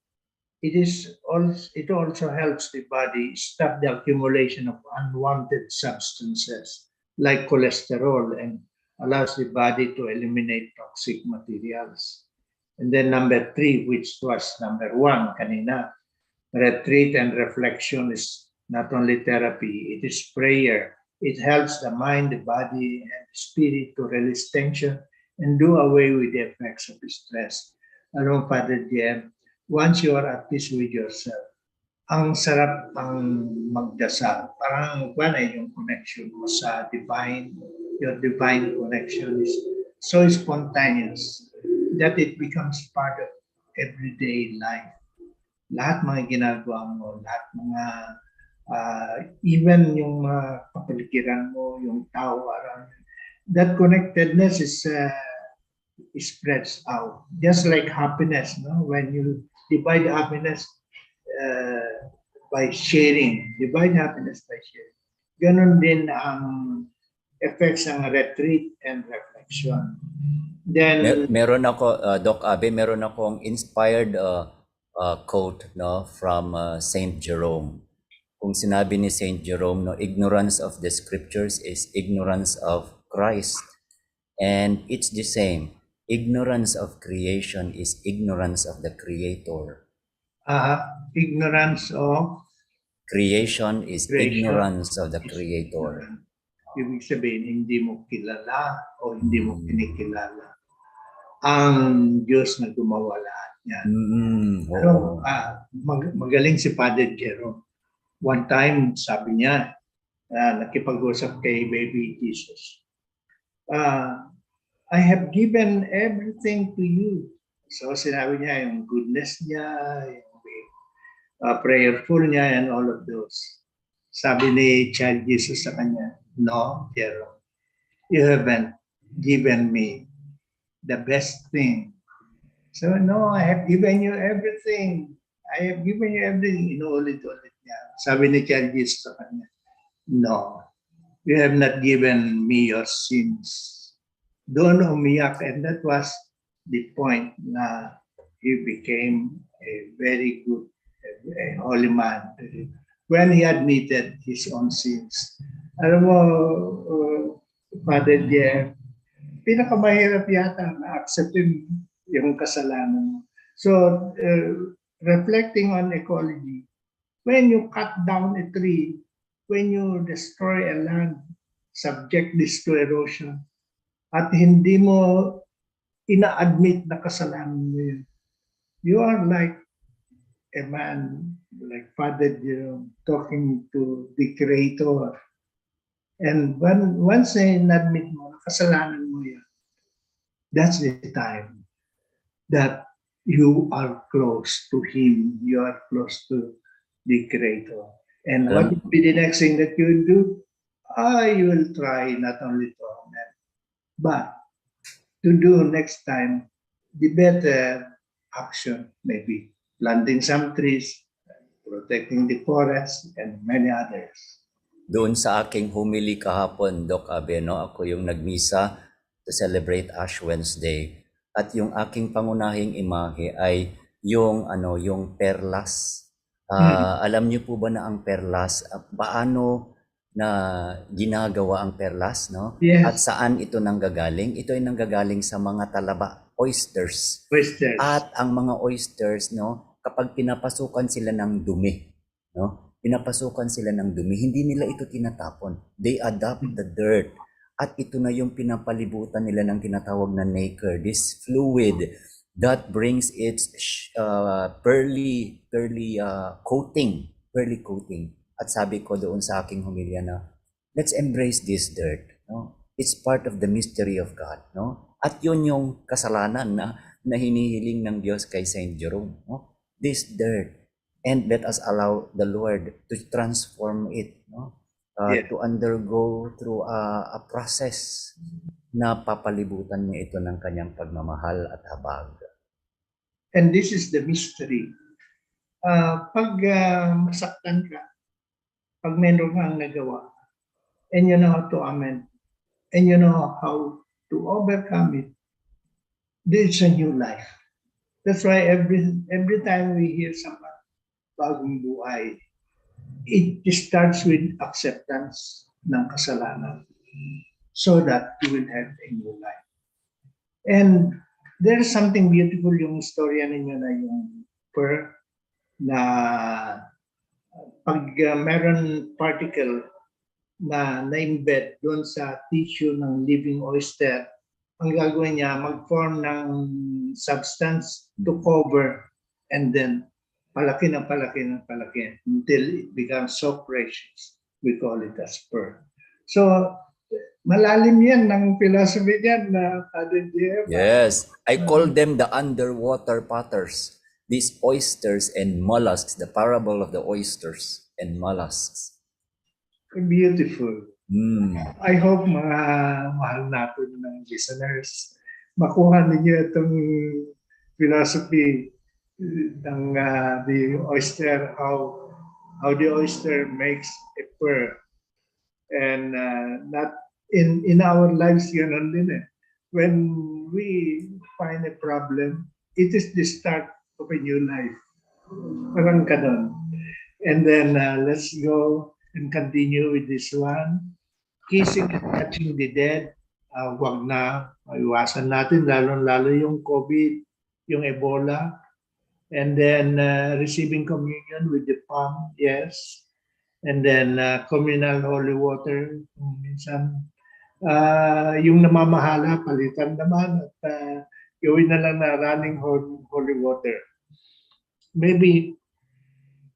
It also helps the body stop the accumulation of unwanted substances like cholesterol and allows the body to eliminate toxic materials. And then number 3, which was number 1 kanina, retreat and reflection is not only therapy, it is prayer. It helps the mind, the body, and the spirit to release tension and do away with the effects of stress. Ano, Father Jem, once you are at peace with yourself, ang sarap ang magdasal. Parang yung connection mo sa divine, your divine connection is so spontaneous that it becomes part of everyday life. Lahat mga ginagawa mo, lahat mga even yung mga kapaligiran mo, yung tao around, that connectedness is spreads out. Just like happiness, no? When you divide happiness by sharing, divide happiness by sharing. Ganon din ang effects ng retreat and reflection. Then, Meron ako, Doc Abe, meron akong inspired quote, no, from Saint Jerome. Kung sinabi ni Saint Jerome, no, ignorance of the scriptures is ignorance of Christ. And it's the same. Ignorance of creation is ignorance of the Creator. ignorance of Creation is Creation. ignorance of the Creator. Ibig sabihin, hindi mo kilala o hindi mo kinikilala ang Diyos na gumawa lahat niyan. Pero magaling si Father Jerome. One time, sabi niya, nakipag-usap kay baby Jesus. I have given everything to you. So sinabi niya yung goodness niya, yung prayerful niya, and all of those. Sabi ni Child Jesus sa kanya, no, Jerome, you haven't given me the best thing. So, no, I have given you everything. I have given you everything. Inuulit-ulit niya. Sabi ni Child Jesus sa kanya, no, you have not given me your sins. Doon umiyak, and that was the point na he became a very good, a holy man. When he admitted his own sins. Alam mo, Father Jeff, pinakamahirap yata na-acceptin yung kasalanan mo. So, reflecting on ecology, when you cut down a tree, when you destroy a land, subject this to erosion, at hindi mo ina-admit na kasalanan mo yun, you are like a man, like Father Jerome, talking to the Creator. And once na-admit mo na kasalanan mo yun, that's the time that you are close to Him, you are close to the Creator. And what will be the next thing that you will do? You will try not only to honor, but to do next time the better action, maybe planting some trees, protecting the forest, and many others. Doon sa aking homily kahapon, Doc Abe, no, ako yung nagmisa to celebrate Ash Wednesday. At yung aking pangunahing imahe ay yung yung perlas. Alam niyo po ba na ang perlas, paano na ginagawa ang perlas, no? Yes. At saan ito nanggagaling? Ito ay nanggagaling sa mga talaba, oysters. Oysters. At ang mga oysters, no, kapag pinapasukan sila ng dumi, no? Pinapasukan sila ng dumi, hindi nila ito tinatapon. They adopt the dirt. At ito na yung pinapalibutan nila ng tinatawag na nacre, this fluid that brings its pearly coating. At sabi ko doon sa aking homilya na, let's embrace this dirt. No? It's part of the mystery of God. No? At yun yung kasalanan na hinihiling ng Diyos kay Saint Jerome. No? This dirt. And let us allow the Lord to transform it, no? To undergo through a process na papalibutan niya ito ng kanyang pagmamahal at habag. And this is the mystery. Pag masaktan ka, pag meron kang nagawa, and you know how to amend, and you know how to overcome it, there's a new life. That's why every time we hear somebody, bagong buhay, it starts with acceptance ng kasalanan. so that you will have a new life. And there's something beautiful yung storya ninyo na yung pearl na pag meron particle na na-embed doon sa tissue ng living oyster, ang gagawin niya, mag-form ng substance to cover and then palaki ng palaki ng palaki until it becomes so precious. We call it as pearl. So, malalim yan ng philosophy niyan na Father Jeff. Yes, I call them the underwater potters. These oysters and mollusks, the parable of the oysters and mollusks. Beautiful. I hope mga mahal natin ng listeners, makuha ninyo itong philosophy ng the oyster, how the oyster makes a pearl. And not in our lives, yun din eh. When we find a problem, it is the start of a new life. Parang ganun. And then let's go and continue with this one. Kissing and touching the dead, wag na, iwasan natin, lalo yung COVID, yung Ebola. And then receiving communion with the palm, yes. And then communal holy water, minsan yung namamahala, palitan naman at gawin na lang na running holy water. Maybe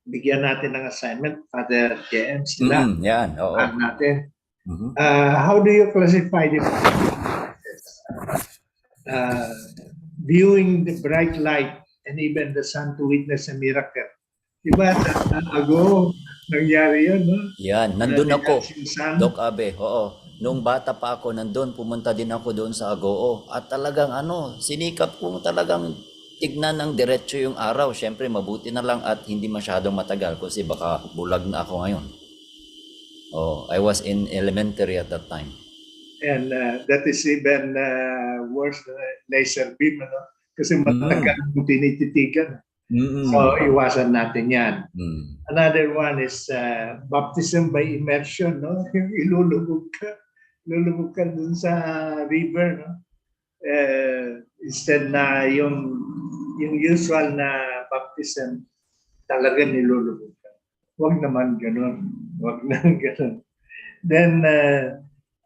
bigyan natin ng assignment, Father JM, sila. Yan, oo. Natin. How do you classify the viewing the bright light and even the sun to witness a miracle? Diba, ago, nangyari yun, no? Yan, nandun ako, Sun. Doc Abe, oo. Nung bata pa ako nandun, pumunta din ako doon sa Agoo. At talagang sinikap kong talagang tignan ng diretso yung araw. Siyempre, mabuti na lang at hindi masyadong matagal kasi baka bulag na ako ngayon. Oh, I was in elementary at that time. And that is even worse than laser beam, ano? Kasi matagal kung tinititigan. So, iwasan natin yan. Another one is baptism by immersion, no? Yung ilulubog ka dun sa river, no? Instead na yung usual na baptism, talaga nilulubog ka. Huwag naman ganun. Huwag naman ganun. Then,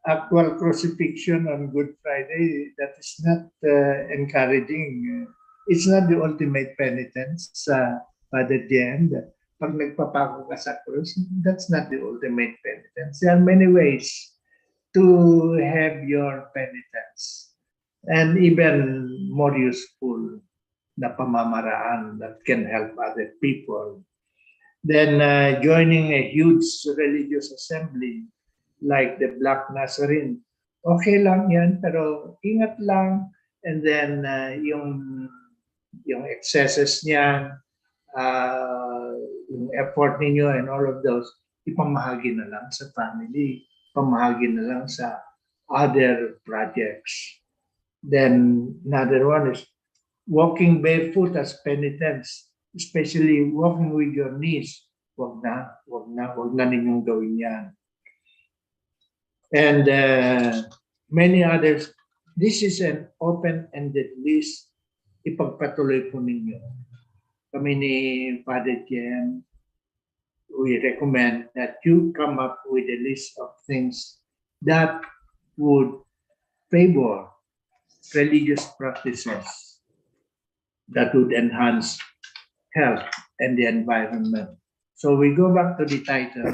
actual crucifixion on Good Friday, that is not encouraging. It's not the ultimate penitence sa Father Jen. Pag nagpapako ka sa krus, that's not the ultimate penitence. There are many ways to have your penitence and even more useful na pamamaraan that can help other people. Then joining a huge religious assembly like the Black Nazarene, okay lang yan, pero ingat lang. And then yung excesses niyan, yung effort ninyo and all of those, ipamahagi na lang sa family, ipamahagi na lang sa other projects. Then another one is walking barefoot as penitence, especially walking with your knees. Wag na ninyong gawin yan. And many others. This is an open-ended list. Ipagpatuloy po ninyo. Kami ni Father Jen, we recommend that you come up with a list of things that would favor religious practices that would enhance health and the environment. So we go back to the title.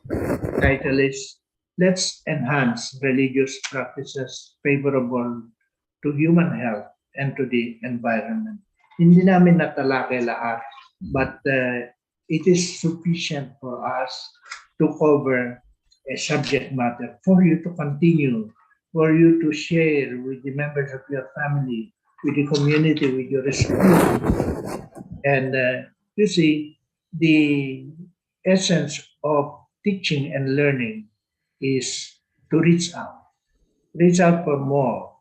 The title is, Let's Enhance Religious Practices Favorable to Human Health and to the Environment. Hindi namin natalakay lahat, but it is sufficient for us to cover a subject matter for you to continue, for you to share with the members of your family, with the community, with your school. And you see, the essence of teaching and learning is to reach out for more,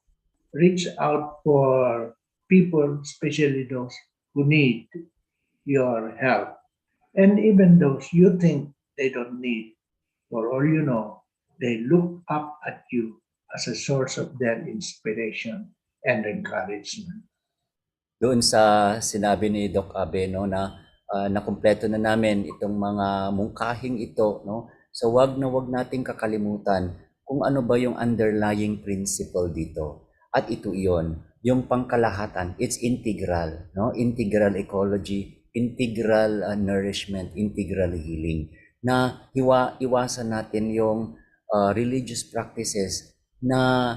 reach out for people, especially those who need your help. And even those you think they don't need, for all you know, they look up at you as a source of their inspiration and encouragement. Doon sa sinabi ni Doc Abe, no, na nakumpleto na namin itong mga mungkahing ito, no. So wag nating kakalimutan kung ano ba yung underlying principle dito. At ito iyon, yung pangkalahatan, it's integral, no? Integral ecology, integral nourishment, integral healing. Na iwasan natin yung religious practices na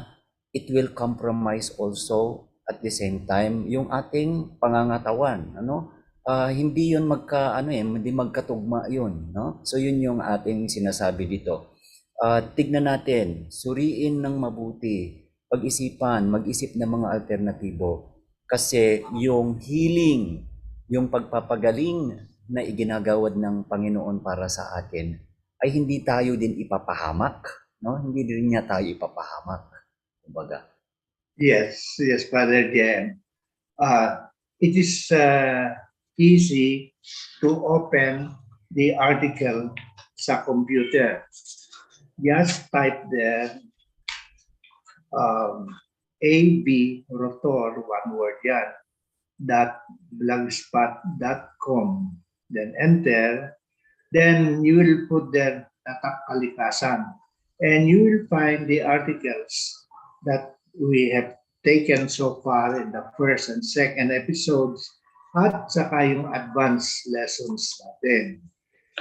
it will compromise also at the same time yung ating pangangatawan, ano? Hindi yun hindi magkatugma yun, no? So yun yung ating sinasabi dito. Tignan natin, suriin ng mabuti, pag-isipan, mag-isip ng mga alternatibo. Kasi yung healing, yung pagpapagaling na iginagawad ng Panginoon para sa atin, ay hindi tayo din ipapahamak, no? Hindi din niya tayo ipapahamak, kumbaga. Yes, Father Jem. It is easy to open the article sa computer. Just type there AB Rotor, one word yan, .blogspot.com. Then enter. Then you will put there Tatakalikasan. And you will find the articles that we have taken so far in the first and second episodes at saka yung advanced lessons natin.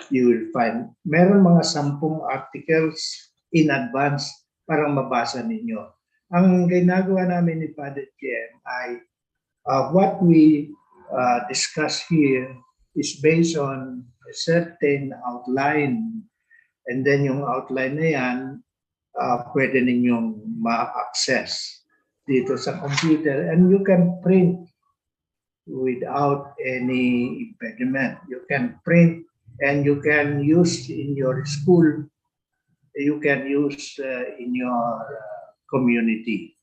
You will find, meron mga 10 articles in advance para mabasa ninyo. Ang ginagawa namin ni Father Jem ay what we discuss here is based on a certain outline. And then yung outline na yan, pwede ninyong ma-access dito sa computer. And you can print without any impediment. You can print and you can use in your school. You can use in your community.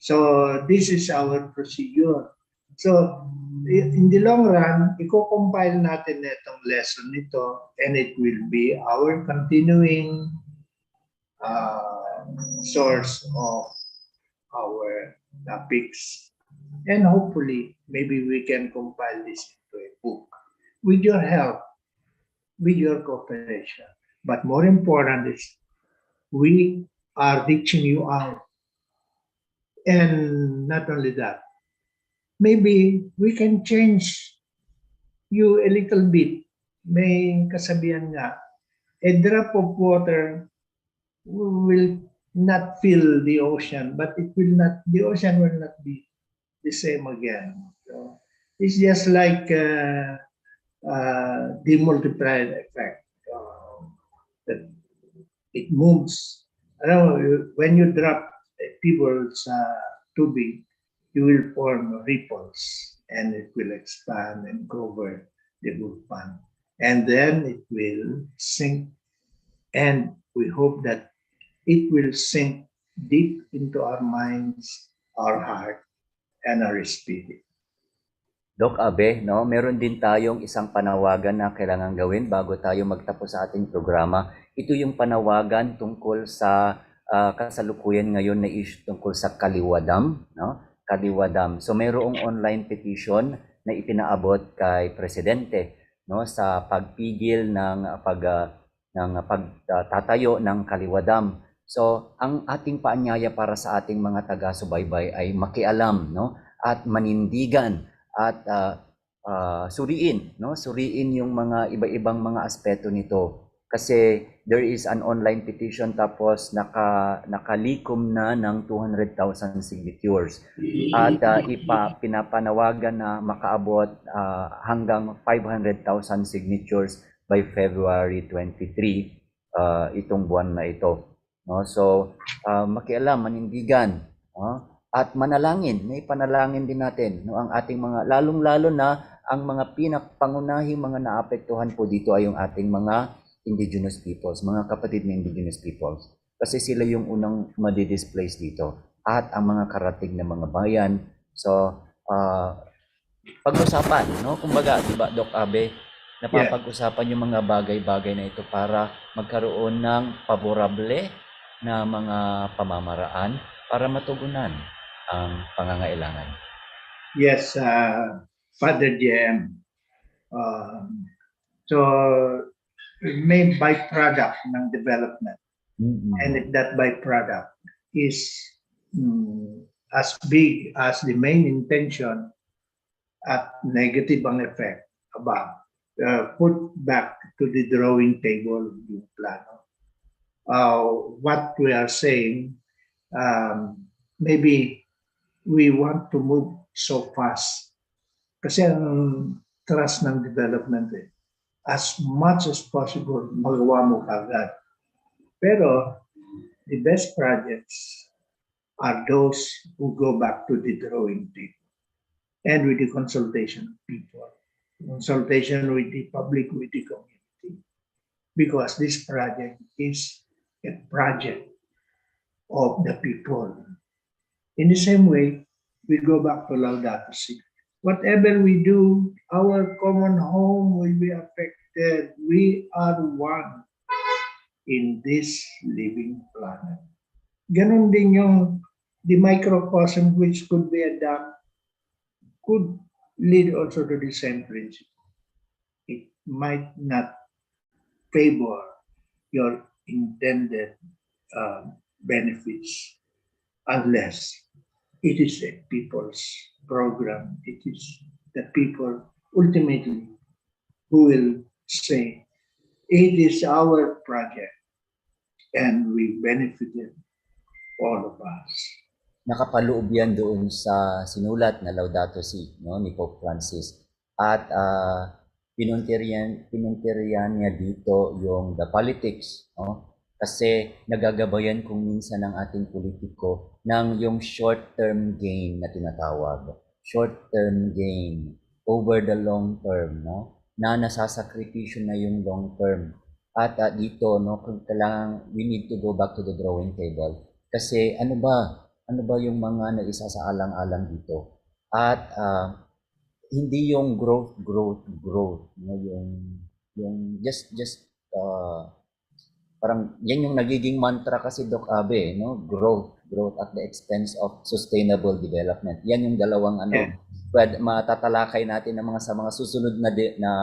So this is our procedure. So in the long run, i-compile natin itong lesson nito and it will be our continuing source of our topics. And hopefully, maybe we can compile this into a book with your help, with your cooperation. But more important is we are reaching you out. And not only that, maybe we can change you a little bit. May kasabihan nga, a drop of water will not fill the ocean, but the ocean will not be the same again. So it's just like the multiplier effect. That it moves. When you drop pebbles tubig, you will form ripples and it will expand and cover the blue pond. And then it will sink, and we hope that it will sink deep into our minds, our heart, and our spirit. Doc Abe, no, meron din tayong isang panawagan na kailangan gawin bago tayo magtapos sa ating programa. Ito yung panawagan tungkol sa kasalukuyan ngayon na issue tungkol sa kaliwadam, no? Kaliwadam. So mayroong online petition na ipinaabot kay presidente, no, sa pagpigil ng pagtatayo ng kaliwadam. So ang ating paanyaya para sa ating mga taga-subaybay ay makialam, no, at manindigan at suriin, no, suriin yung mga iba-ibang mga aspeto nito. Kasi there is an online petition tapos nakalikom na ng 200,000 signatures. At pinapanawagan na makaabot hanggang 500,000 signatures by February 23 itong buwan na ito. No? So makialam, manindigan, no? At manalangin, may panalangin din natin, no, ang ating mga lalong-lalo na ang mga pangunahing mga naapektuhan po dito ay yung ating mga indigenous peoples, mga kapatid na indigenous peoples. Kasi sila yung unang madi-displace dito at ang mga karatig na mga bayan. So pag-usapan, no, kumbaga, di ba, Doc Abe, napapag-usapan yung mga bagay-bagay na ito para magkaroon ng paborable na mga pamamaraan para matugunan ang pangangailangan? Yes, Father JM. So, may byproduct ng development. And if that byproduct is as big as the main intention at negative ang effect, put back to the drawing table yung plano. What we are saying, maybe we want to move so fast. Kasi ang trust ng development as much as possible magawa mo kagad. Pero the best projects are those who go back to the drawing table and with the consultation of people, consultation with the public, with the community. Because this project is a project of the people. In the same way, we go back to Laudato Si. Whatever we do, our common home will be affected. We are one in this living planet. Ganon din yung the microcosm which could be a dam could lead also to the same principle. It might not favor your intended benefits unless it is a people's program. It is the people ultimately who will say, it is our project and we benefited, all of us. Nakapaloob yan doon sa sinulat na Laudato Si, no, ni Pope Francis. At pinuntiryan niya dito yung the politics, no? Kasi nagagabayan kung minsan ng ating politiko ng yung short-term gain na tinatawag. Short-term gain over the long term, no? Na nasasakripisyo na yung long term. At dito, no, kailangan we need to go back to the drawing table. Kasi ano ba yung mga naisasaalang-alang dito? At hindi yung growth, no, yung just parang yan yung nagiging mantra kasi Doc Abe, no? Growth at the expense of sustainable development. Yan yung dalawang matatalakay natin ng sa mga susunod na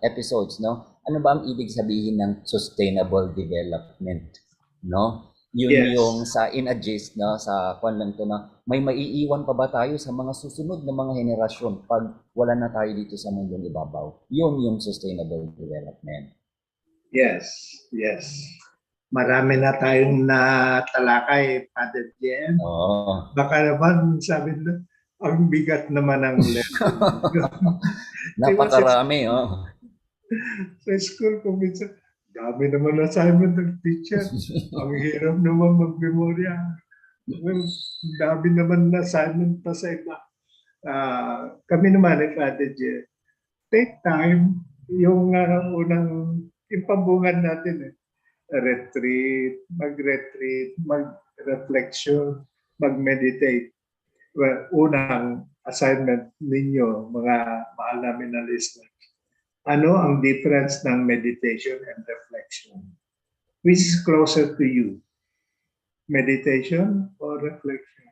episodes, no? Ano ba ang ibig sabihin ng sustainable development, no? Yun Yes. yung sa in-adjust, no, sa lang to na may maiiwan pa ba tayo sa mga susunod na mga henerasyon pag wala na tayo dito sa mundong ibabaw. Yun yung sustainable development. Yes. Marami na tayong natalakay, Father Jen. Oo. Baka naman, sabi na, ang bigat naman ang lesson. Napakarami, oh. Sa school ko minsan, dami naman assignment ng teacher. Ang hirap naman mag-memorya. Well, dami naman na assignment pa sa iba. Kami naman ay Father Jen. Take time, yung unang impambungan natin retreat, mag-reflection, mag-meditate. Well, unang assignment ninyo, mga mahal namin na listeners. Ano ang difference ng meditation and reflection? Which is closer to you? Meditation or reflection?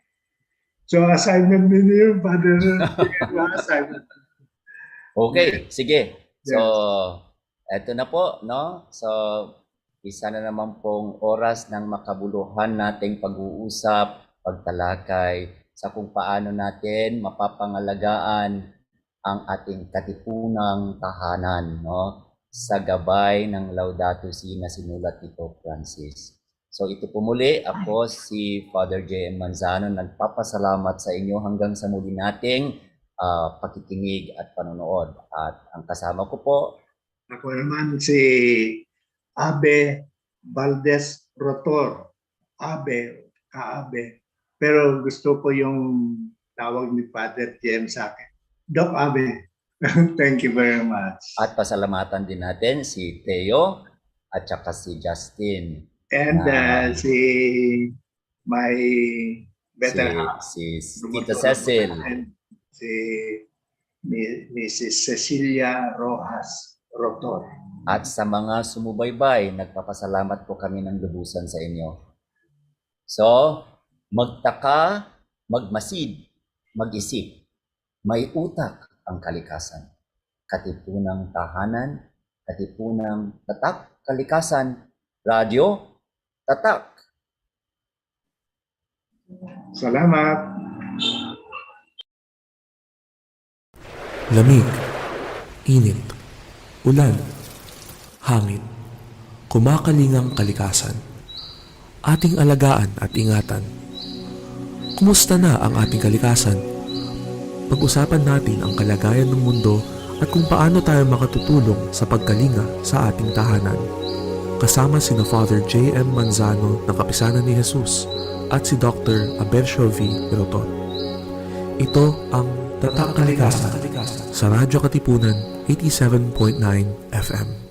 So assignment ninyo, Father, assignment. Okay, sige. So, eto na po, no? So, isa na naman pong oras ng makabuluhan nating pag-uusap, pagtalakay sa kung paano natin mapapangalagaan ang ating katipunang tahanan, no? Sa gabay ng Laudato Si na sinulat ni Pope Francis. So ito po muli, ako si Father J.M. Manzano, nagpapasalamat sa inyo hanggang sa muli nating pakikinig at panonood. At ang kasama ko po, ako naman si Abe Valdez Rotor. Kaabe. Pero gusto ko yung tawag ni Father Jem sa akin. Doc Abe. Thank you very much. At pasalamatan din natin si Theo at saka si Justin. And si my better half. Si Tita Cecil. And si Mrs. Cecilia Rojas Rotor. At sa mga sumubaybay, nagpapasalamat po kami ng lubusan sa inyo. So, magtaka, magmasid, mag-isip. May utak ang kalikasan. Katipunang tahanan, katipunang tatak, kalikasan, radyo, tatak. Salamat. Lamig, init, ulan, hangin, kumakalingang kalikasan. Ating alagaan at ingatan. Kumusta na ang ating kalikasan? Pag-usapan natin ang kalagayan ng mundo at kung paano tayo makatutulong sa pagkalinga sa ating tahanan. Kasama sina Father J.M. Manzano ng Kapisanan ni Jesus at si Dr. Abercio V. Rotor. Ito ang Tatakalikasan sa Radyo Katipunan 87.9 FM.